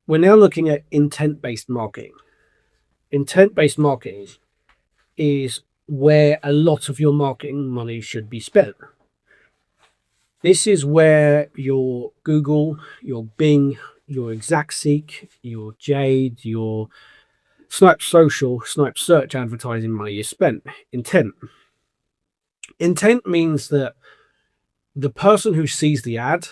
we're now looking at intent-based marketing. Intent-based marketing is where a lot of your marketing money should be spent. This is where your Google, your Bing, your ExactSeek, your Jade, your Snipe Social, SnipeSearch advertising money is spent. Intent. Intent means that the person who sees the ad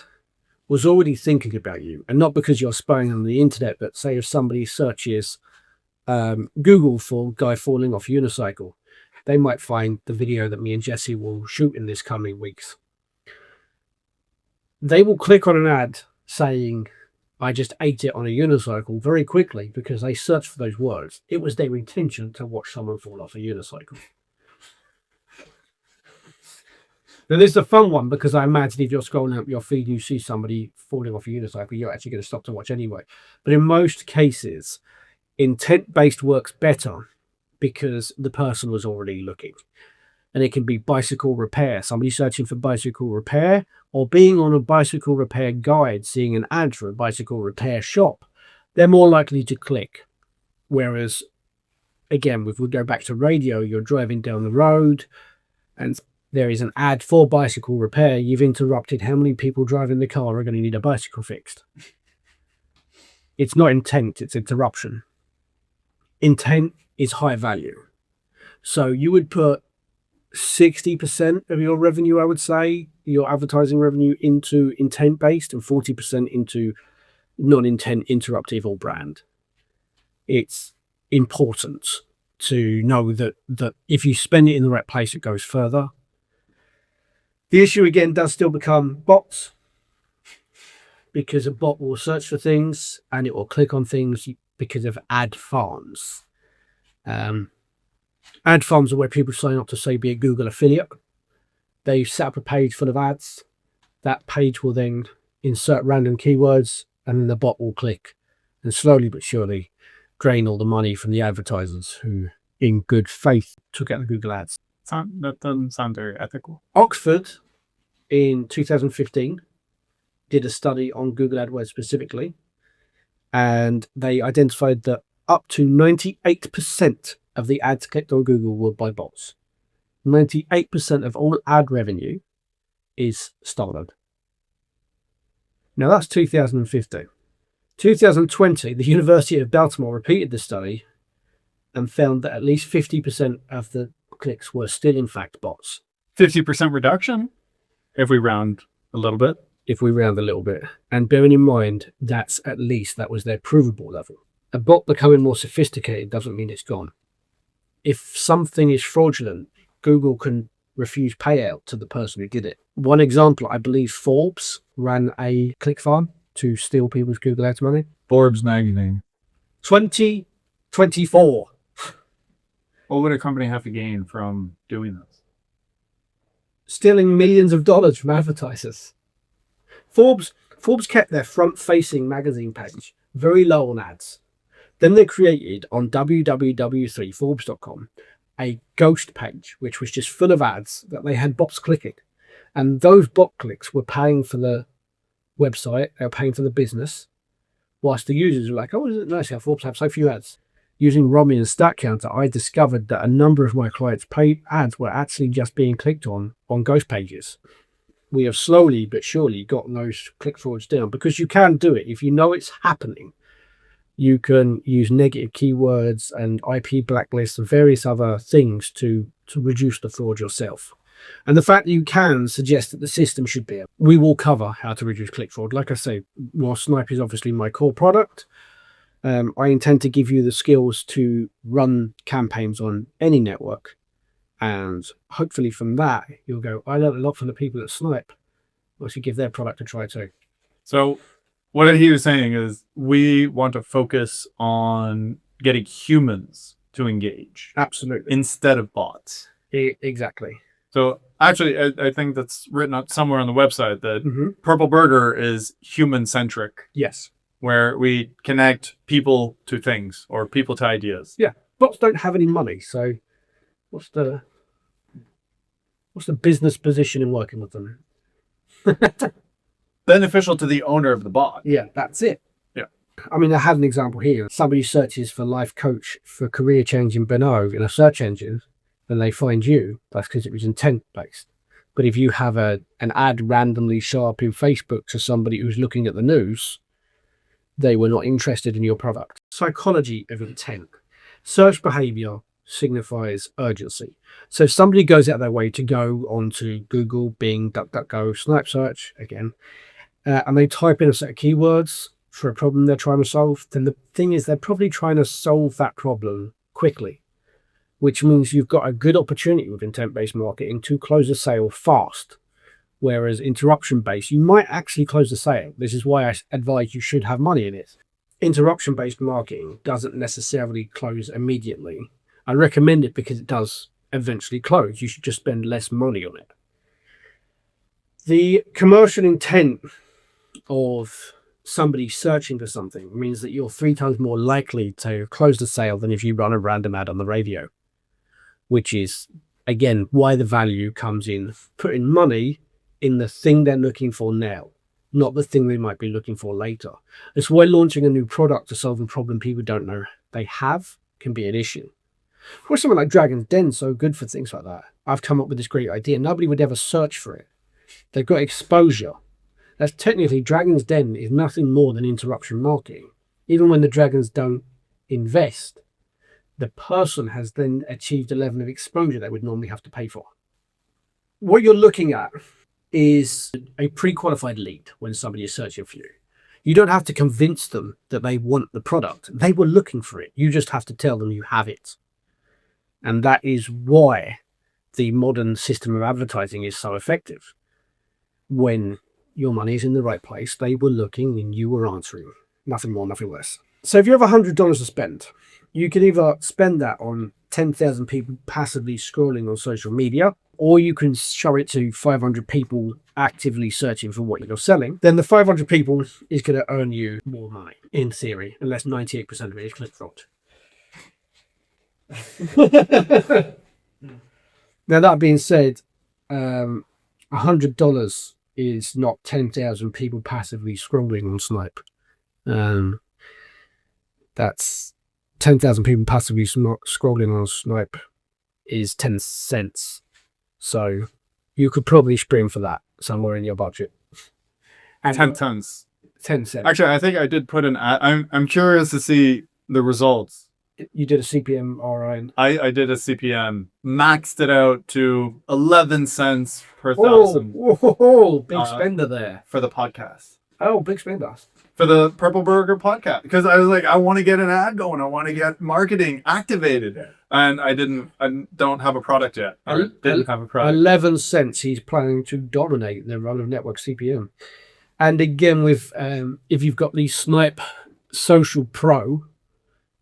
was already thinking about you, and not because you're spying on the internet, but say if somebody searches Google for guy falling off a unicycle, they might find the video that me and Jesse will shoot in this coming weeks. They will click on an ad saying, I just ate it on a unicycle very quickly because they searched for those words. It was their intention to watch someone fall off a unicycle. Now, this is a fun one because I imagine if you're scrolling up your feed and you see somebody falling off a unicycle, you're actually going to stop to watch anyway. But in most cases, intent-based works better because the person was already looking. And it can be bicycle repair, somebody searching for bicycle repair, or being on a bicycle repair guide, seeing an ad for a bicycle repair shop. They're more likely to click. Whereas, again, if we go back to radio, you're driving down the road and there is an ad for bicycle repair. You've interrupted how many people driving the car are going to need a bicycle fixed. It's not intent, it's interruption. Intent is high value. So you would put 60% of your revenue, I would say, your advertising revenue into intent-based and 40% into non-intent, interruptive or brand. It's important to know that if you spend it in the right place, it goes further. The issue, again, does still become bots, because a bot will search for things and it will click on things because of ad farms. Ad farms are where people sign up to, say, be a Google affiliate. They set up a page full of ads. That page will then insert random keywords, and then the bot will click and slowly but surely drain all the money from the advertisers who, in good faith, took out the Google ads. That doesn't sound very ethical. Oxford, in 2015, did a study on Google AdWords specifically, and they identified that up to 98% of the ads clicked on Google were by bots. 98% of all ad revenue is stolen. Now that's 2015. 2020, the University of Baltimore repeated the study and found that at least 50% of the clicks were still in fact bots. 50% reduction if we round a little bit. If we round a little bit. And bearing in mind, that was their provable level. A bot becoming more sophisticated doesn't mean it's gone. If something is fraudulent, Google can refuse payout to the person who did it. One example, I believe Forbes ran a click farm to steal people's Google Ads money. Forbes magazine. 2024. What would a company have to gain from doing this? Stealing millions of dollars from advertisers. Forbes kept their front-facing magazine page very low on ads. Then they created on www.forbes.com a ghost page, which was just full of ads that they had bots clicking. And those bot clicks were paying for the website, they were paying for the business, whilst the users were like, oh, isn't it nice how Forbes have so few ads? Using Romy and StatCounter, I discovered that a number of my clients' paid ads were actually just being clicked on ghost pages. We have slowly but surely gotten those click frauds down, because you can do it. If you know it's happening, you can use negative keywords and IP blacklists and various other things to reduce the fraud yourself. And the fact that you can suggest that the system should be. We will cover how to reduce click fraud. Like I say, while Snipe is obviously my core product, I intend to give you the skills to run campaigns on any network. And hopefully from that, you'll go, I learned a lot from the people at Snipe. I should give their product a try too. So what he was saying is we want to focus on getting humans to engage. Absolutely. Instead of bots. Exactly. So actually, I think that's written up somewhere on the website that Purple Burger is human-centric. Yes. Where we connect people to things or people to ideas. Yeah. Bots don't have any money, so what's the business position in working with them? Beneficial to the owner of the bot. Yeah, that's it. Yeah. I mean, I had an example here. Somebody searches for life coach for career change in Beno in a search engine, then they find you. That's because it was intent based. But if you have an ad randomly show up in Facebook to somebody who's looking at the news, they were not interested in your product. Psychology of intent. Search behavior signifies urgency. So if somebody goes out their way to go onto Google, Bing, DuckDuckGo, SnipeSearch again, and they type in a set of keywords for a problem they're trying to solve, then the thing is they're probably trying to solve that problem quickly, which means you've got a good opportunity with intent-based marketing to close a sale fast. Whereas interruption-based, you might actually close the sale. This is why I advise you should have money in it. Interruption-based marketing doesn't necessarily close immediately. I recommend it because it does eventually close. You should just spend less money on it. The commercial intent of somebody searching for something means that you're 3 times more likely to close the sale than if you run a random ad on the radio, which is, again, why the value comes in putting money in the thing they're looking for now, not the thing they might be looking for later. It's why launching a new product to solve a problem people don't know they have can be an issue. Why something like Dragon's Den so good for things like that? I've come up with this great idea. Nobody would ever search for it. They've got exposure. That's technically, Dragon's Den is nothing more than interruption marketing. Even when the dragons don't invest, the person has then achieved a level of exposure they would normally have to pay for. What you're looking at is a pre-qualified lead when somebody is searching for you. You don't have to convince them that they want the product. They were looking for it. You just have to tell them you have it. And that is why the modern system of advertising is so effective. When your money is in the right place, they were looking and you were answering. Nothing more, nothing less. So if you have $100 to spend, you can either spend that on 10,000 people passively scrolling on social media, or you can show it to 500 people actively searching for what you're selling. Then the 500 people is going to earn you more money, in theory, unless 98% of it is click-through. Now, that being said, $100 is not 10,000 people passively scrolling on Snipe. That's 10,000 people passively scrolling on Snipe is 10 cents. So you could probably spring for that somewhere in your budget. And 10 tons. 10 cents. Actually, I think I did put an ad. I'm curious to see the results. You did a CPM, all right. I did a CPM, maxed it out to 11 cents per thousand. Oh, big spender there. For the podcast. Oh, big spender. For the Purple Burger podcast. Because I was like, I want to get an ad going. I want to get marketing activated. And I don't have a product yet. I didn't have a product. 11 cents he's planning to dominate the run of network CPM. And again, with if you've got the Snipe Social Pro,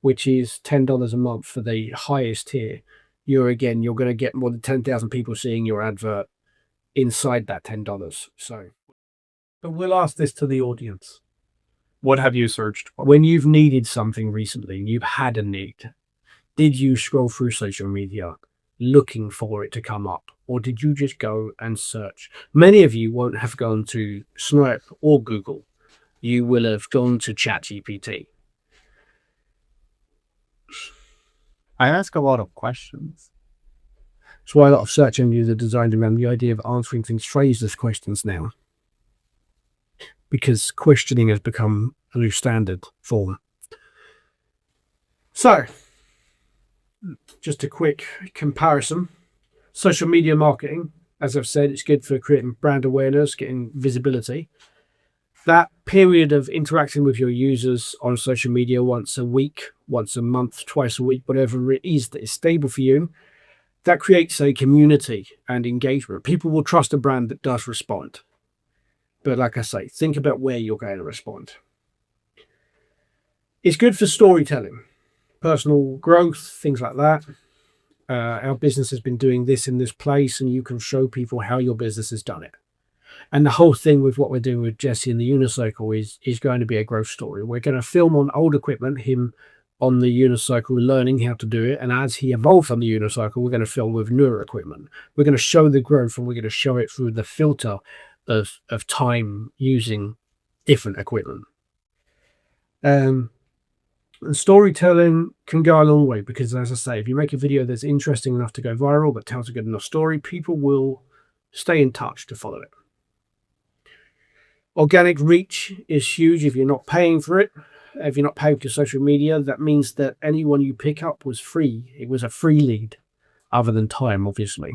which is $10 a month for the highest tier, you're going to get more than 10,000 people seeing your advert inside that $10. So, but we'll ask this to the audience. What have you searched for? When you've needed something recently and you've had a need, did you scroll through social media looking for it to come up? Or did you just go and search? Many of you won't have gone to Snipe or Google. You will have gone to ChatGPT. I ask a lot of questions. That's why a lot of search engines are designed around the idea of answering things phrased as questions now. Because questioning has become a new standard form. So, just a quick comparison. Social media marketing, as I've said, it's good for creating brand awareness, getting visibility. That period of interacting with your users on social media once a week, once a month, twice a week, whatever it is that is stable for you, that creates a community and engagement. People will trust a brand that does respond. But like I say, think about where you're going to respond. It's good for storytelling, personal growth, things like that. Our business has been doing this in this place, and you can show people how your business has done it. And the whole thing with what we're doing with Jesse and the unicycle is going to be a growth story. We're going to film on old equipment, him on the unicycle learning how to do it. And as he evolves on the unicycle, we're going to film with newer equipment. We're going to show the growth, and we're going to show it through the filter of time using different equipment. And storytelling can go a long way because, as I say, if you make a video that's interesting enough to go viral but tells a good enough story, people will stay in touch to follow it. Organic reach is huge if you're not paying for it. If you're not paying for social media, that means that anyone you pick up was free. It was a free lead, other than time, obviously.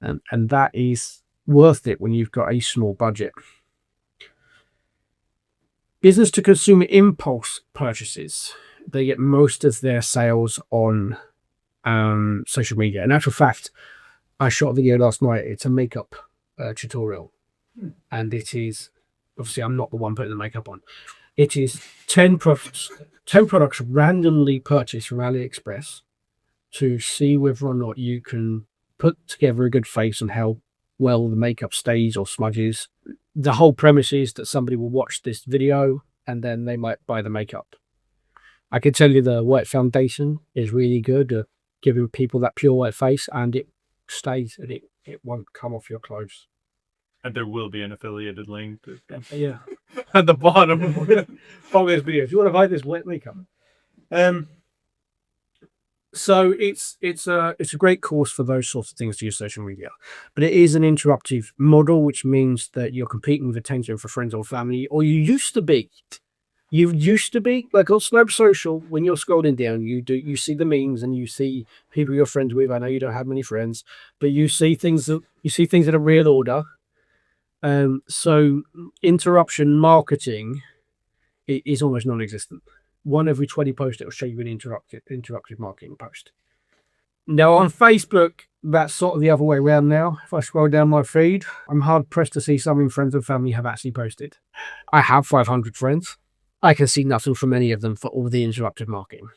And that is worth it when you've got a small budget. Business to consumer impulse purchases. They get most of their sales on social media. In actual fact, I shot a video last night. It's a makeup tutorial. And it is, obviously, I'm not the one putting the makeup on. It is 10 products randomly purchased from AliExpress to see whether or not you can put together a good face and how well the makeup stays or smudges. The whole premise is that somebody will watch this video and then they might buy the makeup. I can tell you the white foundation is really good at giving people that pure white face, and it stays and it won't come off your clothes. And there will be an affiliated link Yeah. at the bottom of this video. If you want to buy this wet makeup. So it's a great course for those sorts of things to use social media, but it is an interruptive model, which means that you're competing with attention for friends or family, or you used to be. You used to be like on Snipe Social. When you're scrolling down, you see the memes and you see people you're friends with. I know you don't have many friends, but you see things in a real order. So interruption marketing is almost non-existent. 1 every 20 posts, it will show you an interruptive marketing post. Now on Facebook, that's sort of the other way around now. If I scroll down my feed, I'm hard pressed to see something friends and family have actually posted. I have 500 friends. I can see nothing from any of them for all the interruptive marketing.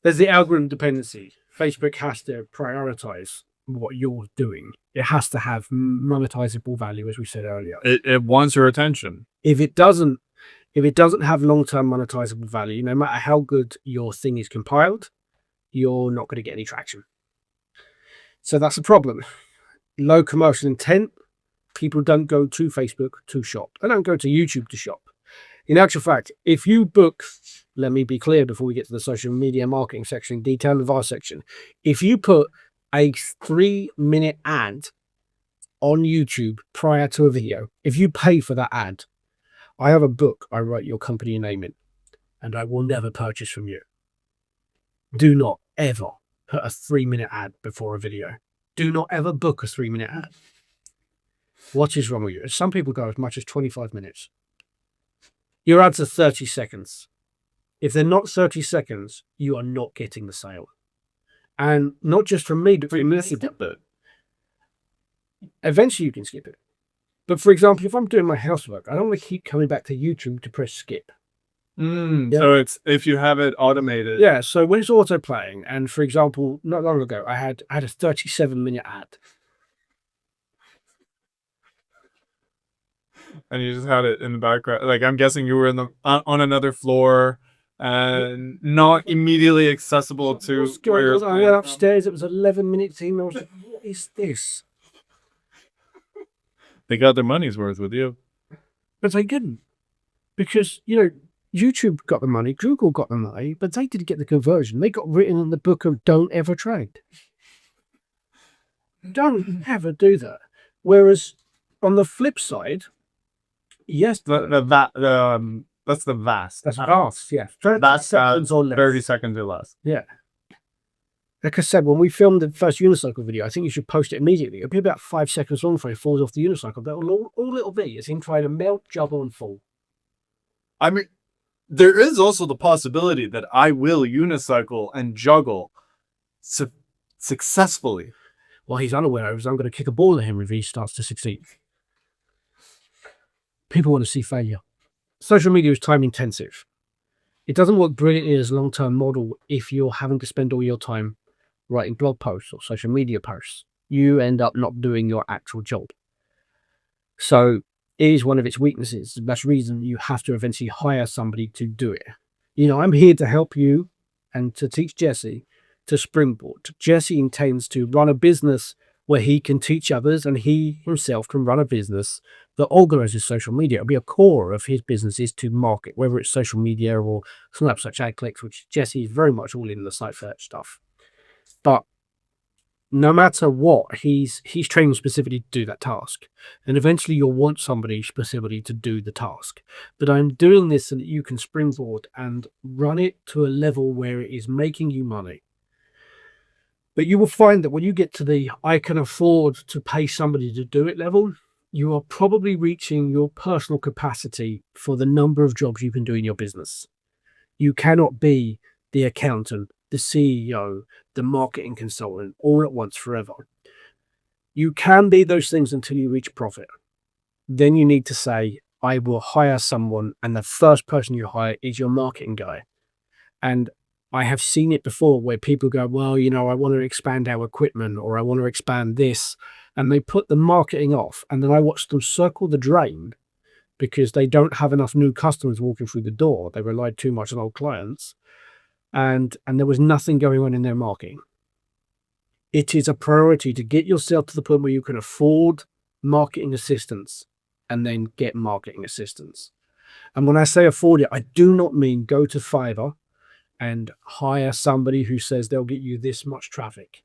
There's the algorithm dependency. Facebook has to prioritize what you're doing. It has to have monetizable value, as we said earlier. It wants your attention. If it doesn't have long-term monetizable value, no matter how good your thing is compiled, you're not going to get any traction. So that's a problem. Low commercial intent. People don't go to Facebook to shop. They don't go to YouTube to shop. In actual fact, if you book, let me be clear before we get to the social media marketing section, detail advice section, if you put a 3-minute ad on YouTube prior to a video, if you pay for that ad, I have a book I write your company name in, and I will never purchase from you. Do not ever put a 3-minute ad before a video. Do not ever book a 3-minute ad. What is wrong with you? Some people go as much as 25 minutes. Your ads are 30 seconds. If they're not 30 seconds, you are not getting the sale. And not just from me, but from me. Eventually you can skip it. But for example, if I'm doing my housework, I don't want to keep coming back to YouTube to press skip. Yeah. So it's if you have it automated. Yeah. So when it's auto playing, and for example, not long ago, I had a 37-minute ad. And you just had it in the background. Like, I'm guessing you were on another floor and not immediately accessible to. I went upstairs. It was 11 minutes in. I was like, "What is this?" They got their money's worth with you, but they didn't, because YouTube got the money, Google got the money, but they didn't get the conversion. They got written in the book of don't ever trade. Don't ever do that. Whereas on the flip side, yes, that's the vast. That's vast, yeah. 30 seconds or less. 30 seconds or less. Yeah. Like I said, when we filmed the first unicycle video, I think you should post it immediately. It'll be about 5 seconds long before it falls off the unicycle. All it'll be is him trying to melt, juggle, and fall. I mean, there is also the possibility that I will unicycle and juggle successfully. Well, he's unaware of, I'm going to kick a ball at him if he starts to succeed. People want to see failure. Social media is time intensive. It doesn't work brilliantly as a long-term model if you're having to spend all your time writing blog posts or social media posts. You end up not doing your actual job. So it is one of its weaknesses. That's the reason you have to eventually hire somebody to do it. I'm here to help you and to teach Jesse to springboard. Jesse intends to run a business where he can teach others and he himself can run a business that organizes social media. It'll be a core of his business is to market, whether it's social media or SnipeSearch AdClicks, which Jesse is very much all in the SnipeSearch stuff. But no matter what, he's training specifically to do that task. And eventually you'll want somebody specifically to do the task. But I'm doing this so that you can springboard and run it to a level where it is making you money. But you will find that when you get to the I can afford to pay somebody to do it level, you are probably reaching your personal capacity for the number of jobs you can do in your business. You cannot be the accountant, the CEO, the marketing consultant all at once forever. You can be those things until you reach profit. Then you need to say, I will hire someone, and the first person you hire is your marketing guy. And I have seen it before where people go, well, I want to expand our equipment or I want to expand this. And they put the marketing off. And then I watch them circle the drain because they don't have enough new customers walking through the door. They relied too much on old clients. And there was nothing going on in their marketing. It is a priority to get yourself to the point where you can afford marketing assistance and then get marketing assistance. And when I say afford it, I do not mean go to Fiverr and hire somebody who says they'll get you this much traffic.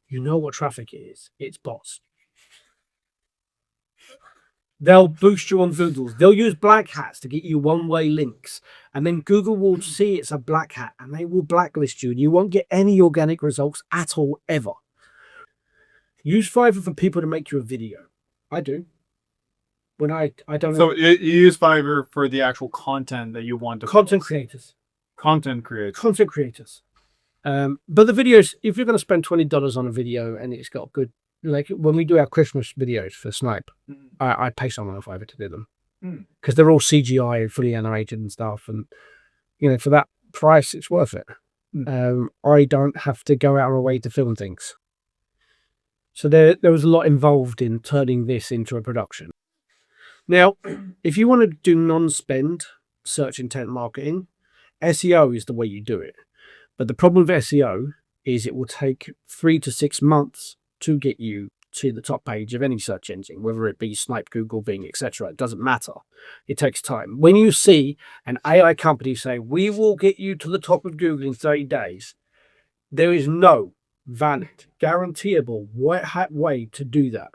You know what traffic is. It's bots. They'll boost you on Google. They'll use black hats to get you one-way links. And then Google will see it's a black hat and they will blacklist you. And you won't get any organic results at all, ever. Use Fiverr for people to make you a video. I do. When I don't So you use Fiverr for the actual content that you want to content creators. Content creators. Content creators. But the videos, if you're going to spend $20 on a video and it's got good, like when we do our Christmas videos for Snipe, I pay someone on Fiverr to do them because they're all CGI and fully animated and stuff. And, for that price, it's worth it. I don't have to go out of my way to film things. So there was a lot involved in turning this into a production. Now, if you want to do non-spend search intent marketing, SEO is the way you do it. But the problem with SEO is it will take 3 to 6 months to get you to the top page of any search engine, whether it be Snipe, Google, Bing, etc. It doesn't matter. It takes time. When you see an AI company say, we will get you to the top of Google in 30 days, there is no valid, guaranteeable white hat way to do that.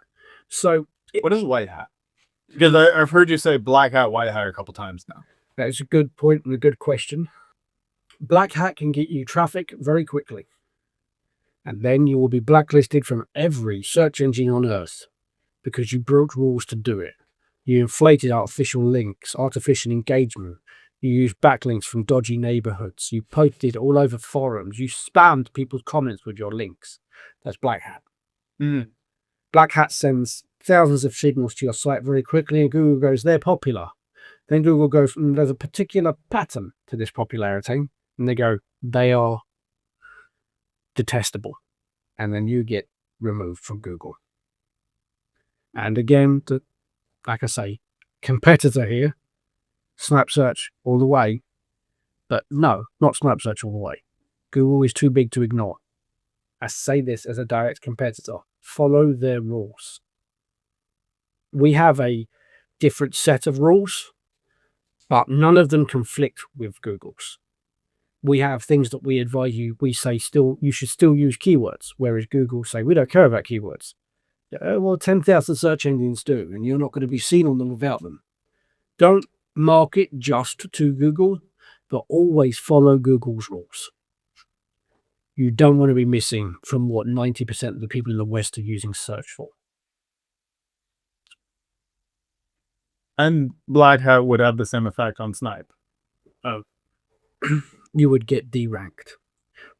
So what is white hat? Because I've heard you say black hat, white hat a couple times now. That is a good point and a good question. Black hat can get you traffic very quickly. And then you will be blacklisted from every search engine on earth because you broke rules to do it. You inflated artificial links, artificial engagement. You used backlinks from dodgy neighborhoods. You posted all over forums. You spammed people's comments with your links. That's black hat. Black hat sends thousands of signals to your site very quickly and Google goes, they're popular. Then Google goes, there's a particular pattern to this popularity. And they go, they are detestable. And then you get removed from Google. And again, like I say, competitor here, SnipeSearch all the way. But no, not SnipeSearch all the way. Google is too big to ignore. I say this as a direct competitor. Follow their rules. We have a different set of rules, but none of them conflict with Google's. We have things that we advise you. We say you should still use keywords, whereas Google say we don't care about keywords. Well, 10,000 search engines do, and you're not going to be seen on them without them. Don't market just to Google, but always follow Google's rules. You don't want to be missing from what 90% of the people in the West are using search for. And black hat would have the same effect on Snipe. You would get deranked.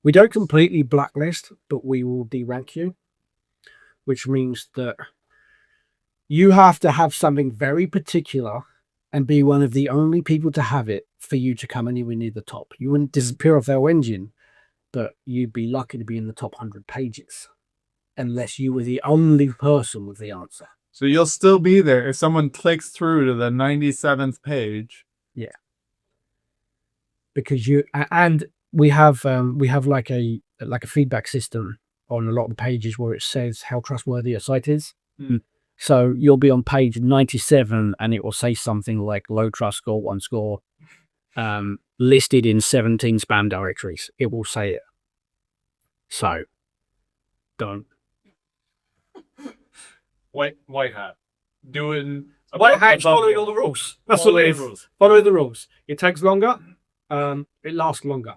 We don't completely blacklist, but we will derank you, which means that you have to have something very particular and be one of the only people to have it for you to come anywhere near the top. You wouldn't disappear off our engine, but you'd be lucky to be in the top 100 pages unless you were the only person with the answer. So you'll still be there if someone clicks through to the 97th page. Yeah. Because we have like a feedback system on a lot of the pages where it says how trustworthy a site is. Mm. So you'll be on page 97 and it will say something like low trust score, 1 score, listed in 17 spam directories. It will say it. So don't. White hat. Doing White hat's above following board. all the rules. That's Following what it is. the rules. Following the rules. It takes longer. It lasts longer.